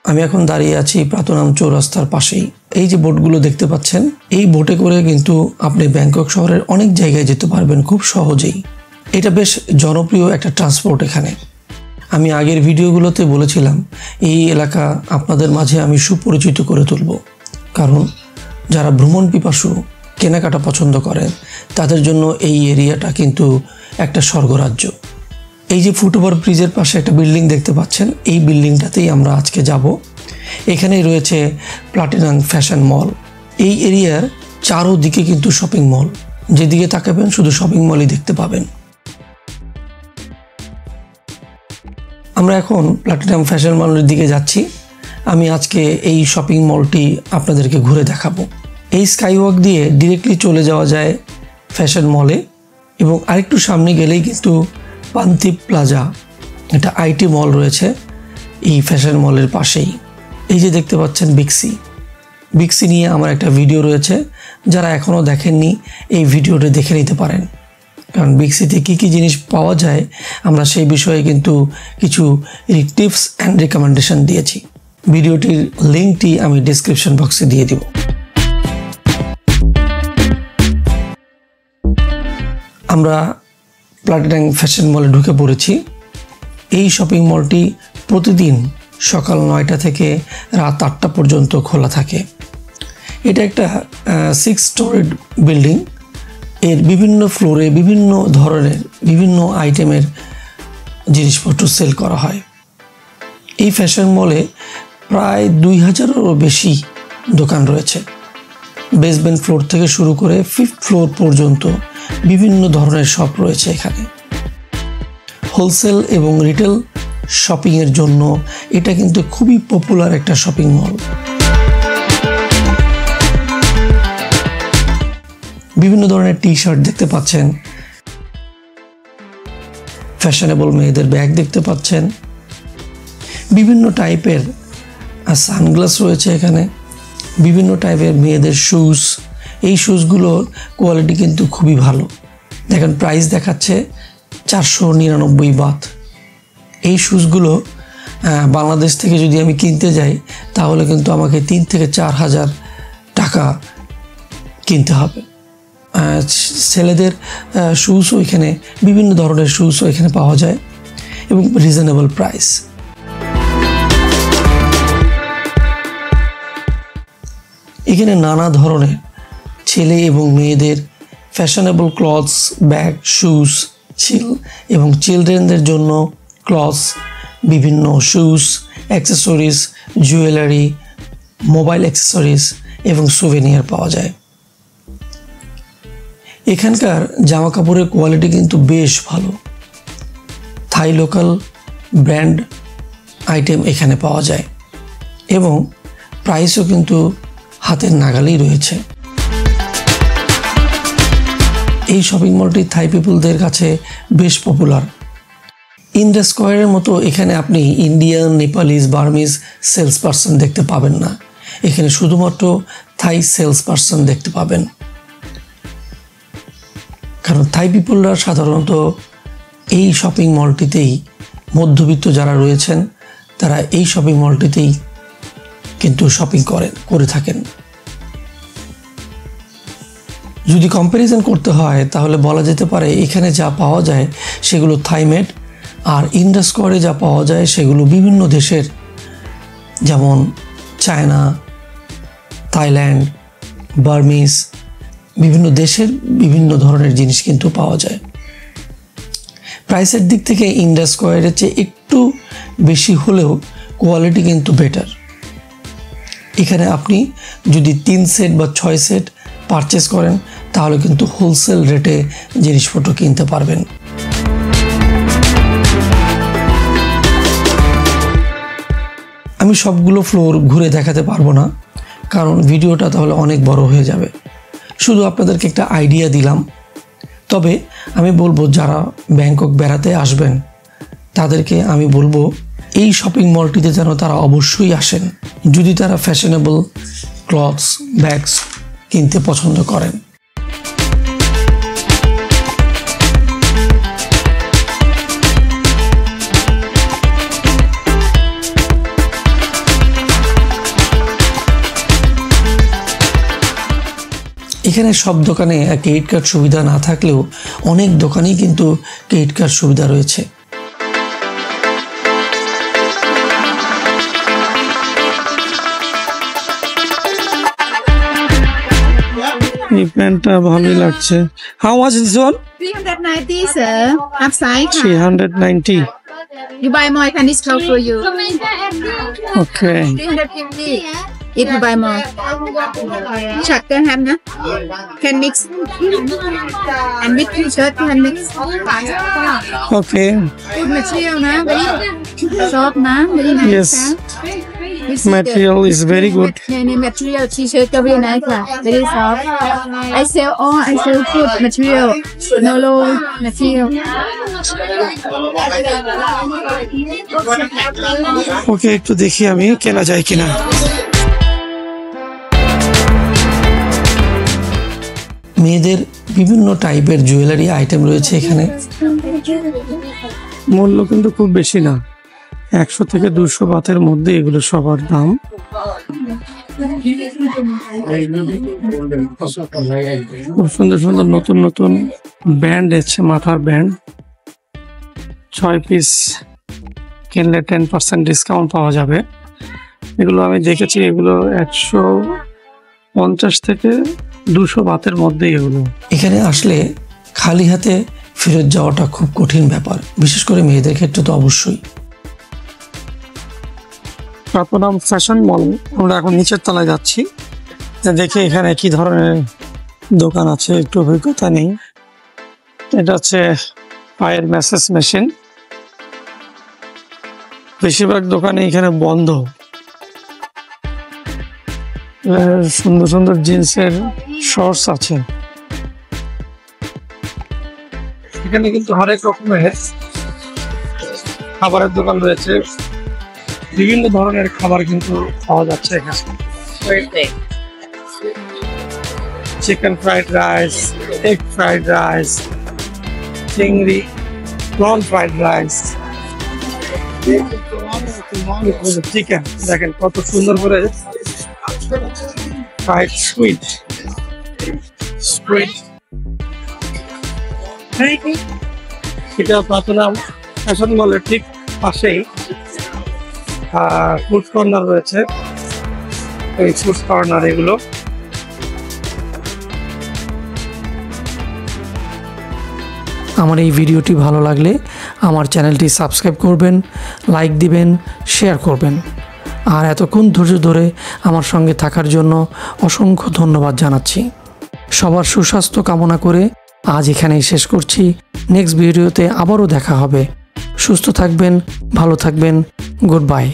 আমি এখন দাঁড়িয়ে আছি প্লাটিনাম চৌরাস্তার পাশেই। এই যে বোটগুলো দেখতে পাচ্ছেন, এই বোটে করে কিন্তু আপনি ব্যাংকক শহরের অনেক জায়গায় যেতে পারবেন খুব সহজেই। এটা বেশ জনপ্রিয় একটা ট্রান্সপোর্ট এখানে। আমি আগের ভিডিওগুলোতে বলেছিলাম এই এলাকা আপনাদের মাঝে আমি সুপরিচিত করে তুলব, কারণ যারা ভ্রমণ পিপাসু, কেনাকাটা পছন্দ করেন, তাদের জন্য এই এরিয়াটা কিন্তু একটা স্বর্গরাজ্য। এই যে ফুটওভার ব্রিজের পাশে একটা বিল্ডিং দেখতে পাচ্ছেন, এই বিল্ডিংটাতেই আমরা আজকে যাব। এখানেই রয়েছে প্লাটিনাম ফ্যাশন মল। এই এরিয়ার চারোদিকে কিন্তু শপিং মল, যেদিকে তাকাবেন শুধু শপিং মলই দেখতে পাবেন। আমরা এখন প্লাটিনাম ফ্যাশন মলের দিকে যাচ্ছি। আমি আজকে এই শপিং মলটি আপনাদেরকে ঘুরে দেখাবো। এই স্কাইওয়াক দিয়ে ডিরেক্টলি চলে যাওয়া যায় ফ্যাশন মলে, এবং আরেকটু সামনে গেলেই কিন্তু পান্থিপ প্লাজা, একটা আইটি মল রয়েছে এই ফ্যাশন মলের পাশেই। এই যে দেখতে পাচ্ছেন বিক্সি নিয়ে আমার একটা ভিডিও রয়েছে, যারা এখনও দেখেননি এই ভিডিওটা দেখে নিতে পারেন, কারণ বিক্সিতে কী কী জিনিস পাওয়া যায় আমরা সেই বিষয়ে কিন্তু কিছু টিপস অ্যান্ড রিকমেন্ডেশন দিয়েছি। ভিডিওটির লিঙ্কটি আমি ডিসক্রিপশন বক্সে দিয়ে দিব। আমরা প্লাটিনাম ফ্যাশন মলে ঢুকে পড়েছি। এই শপিং মলটি প্রতিদিন সকাল 9টা থেকে রাত 8টা পর্যন্ত খোলা থাকে। এটা একটা 6 স্টোরিড বিল্ডিং। এর বিভিন্ন ফ্লোরে বিভিন্ন ধরনের বিভিন্ন আইটেমের জিনিসপত্র সেল করা হয়। এই ফ্যাশন মলে প্রায় 2000-এরও বেশি দোকান রয়েছে। বেসমেন্ট ফ্লোর থেকে শুরু করে 5th ফ্লোর পর্যন্ত বিভিন্ন ধরনের শপ রয়েছে এখানে। হোলসেল এবং রিটেল শপিংয়ের জন্য এটা কিন্তু খুবই পপুলার একটা শপিং মল। বিভিন্ন ধরনের টি শার্ট দেখতে পাচ্ছেন, ফ্যাশনেবল মেয়েদের ব্যাগ দেখতে পাচ্ছেন, বিভিন্ন টাইপের সানগ্লাস রয়েছে এখানে, বিভিন্ন টাইপের মেয়েদের শুজ। এই শুজগুলোর কোয়ালিটি কিন্তু খুবই ভালো। দেখেন প্রাইস দেখাচ্ছে 499 বাত। এই শুজগুলো বাংলাদেশ থেকে যদি আমি কিনতে যাই তাহলে কিন্তু আমাকে 3 থেকে 4 হাজার টাকা কিনতে হবে। ছেলেদের শুজও এখানে, বিভিন্ন ধরনের শুজও এখানে পাওয়া যায় এবং রিজনেবল প্রাইস। এখানে নানা ধরনের ছেলে এবং মেয়েদের ফ্যাশনেবল ক্লথস, ব্যাগ, শুজ, এবং চিলড্রেনদের জন্য ক্লথস, বিভিন্ন shoes, accessories, jewellery, mobile accessories এবং সুভেনিয়ার পাওয়া যায়। এখানকার জামা কাপড়ের কোয়ালিটি কিন্তু বেশ ভালো। থাই লোকাল ব্র্যান্ড আইটেম এখানে পাওয়া যায় এবং প্রাইসও কিন্তু হাতের নাগালেই রয়েছে। এই শপিং মলটি থাই পিপলদের কাছে বেশ পপুলার। ইন্ডিয়া স্কোয়ারের মতো এখানে আপনি Indian, Nepalese, Burmese sales person দেখতে পাবেন না। এখানে শুধুমাত্র থাই সেলস পারসন দেখতে পাবেন, কারণ থাই পিপলরা সাধারণত এই শপিং মলটিতেই, মধ্যবিত্ত যারা রয়েছেন তারা এই শপিং মলটিতেই কিন্তু শপিং করে থাকেন। যদি কম্প্যারিজন করতে হয় তাহলে বলা যেতে পারে এখানে যা পাওয়া যায় সেগুলো থাইমেড, আর ইন্ডিয়া স্কোয়ারে যা পাওয়া যায় সেগুলো বিভিন্ন দেশের, যেমন চায়না, থাইল্যান্ড, বার্মিজ, বিভিন্ন দেশের বিভিন্ন ধরনের জিনিস কিন্তু পাওয়া যায়। প্রাইসের দিক থেকে ইন্ডিয়া স্কোয়ারের চেয়ে একটু বেশি হলেও কোয়ালিটি কিন্তু বেটার। এখানে আপনি যদি 3 সেট বা 6 সেট পারচেস করেন তাহলে কিন্তু হোলসেল রেটে জিনিসপত্র কিনতে পারবেন। আমি সবগুলো ফ্লোর ঘুরে দেখাতে পারবো না, কারণ ভিডিওটা তাহলে অনেক বড় হয়ে যাবে। শুধু আপনাদেরকে একটা আইডিয়া দিলাম। তবে আমি বলবো যারা ব্যাংকক বেড়াতে আসবেন তাদেরকে আমি বলবো এই শপিং মলটিতে যেন তারা অবশ্যই আসেন, যদি তারা ফ্যাশনেবল ক্লথস, ব্যাগস কিনতে পছন্দ করেন। এখানে সব দোকানে ক্রেডিট কার্ড সুবিধা না থাকলেও অনেক দোকানেই কিন্তু ক্রেডিট কার্ড সুবিধা রয়েছে। এই প্যান্টটা ভালোই লাগছে। How much is this one? 390, sir. Upside. 390. You buy more, I can discount for you. Okay. 350. If you buy more. Check the ham, na? Can mix. And with t-shirt, can mix. Okay. Good material, na? Very soft, na? Very nice. Yes. Na? Material is very good. Material t-shirt very nice, very soft. I sell good material, no low material. ওকে, একটু দেখি আমি কেনা যায় কিনা। মেয়েদের বিভিন্ন টাইপের jewellery item রয়েছে এখানে। মূল্য কিন্তু খুব বেশি না, 100 থেকে 200 বাতের মধ্যে এগুলো সবার দাম। খুব সুন্দর সুন্দর নতুন নতুন ব্যান্ড আছে, মাথার ব্যান্ড। 6 পিস কিনলে 10% ডিসকাউন্ট পাওয়া যাবে। এগুলো আমি দেখেছি, এগুলো 150 থেকে 200 বাতের মধ্যে এগুলো। এখানে আসলে খালি হাতে ফেরত যাওয়াটা খুব কঠিন ব্যাপার, বিশেষ করে মেয়েদের ক্ষেত্রে তো অবশ্যই। রাতনাম ফ্যাশন মল, আমরা এখন নিচের তলায় যাচ্ছি, দেখি এখানে কি ধরনের দোকান আছে, একটু অভিজ্ঞতা নেই। এটা হচ্ছে পায়ের ম্যাসেজ মেশিন। বেশিরভাগ দোকানে এখানে বন্ধ। সুন্দর সুন্দর জিন্সের শর্টস আছে এখানে, কিন্তু হরেক রকমের খাবারের দোকান রয়েছে, বিভিন্ন ধরনের খাবার কিন্তু পাওয়া যাচ্ছে এখানে। Chicken fried rice, egg fried rice, চিংড়ি, প্রন ফ্রাইড রাইস, চিকেন দেখেন কত সুন্দর করে ফ্রাইড সুইট এটা প্রাতনাম ফ্যাশন মলের ঠিক পাশেই ফুড কর্নার রয়েছে। এই ফুড কর্নার এগুলো আমার এই ভিডিওটি ভালো লাগলে আমার চ্যানেলটি সাবস্ক্রাইব করবেন, লাইক দিবেন, শেয়ার করবেন। আর এতক্ষণ ধৈর্য ধরে আমার সঙ্গে থাকার জন্য অসংখ্য ধন্যবাদ জানাচ্ছি। সবার সুস্বাস্থ্য কামনা করে আজ এখানেই শেষ করছি। নেক্সট ভিডিওতে আবারও দেখা হবে। সুস্থ থাকবেন, ভালো থাকবেন। Good bye.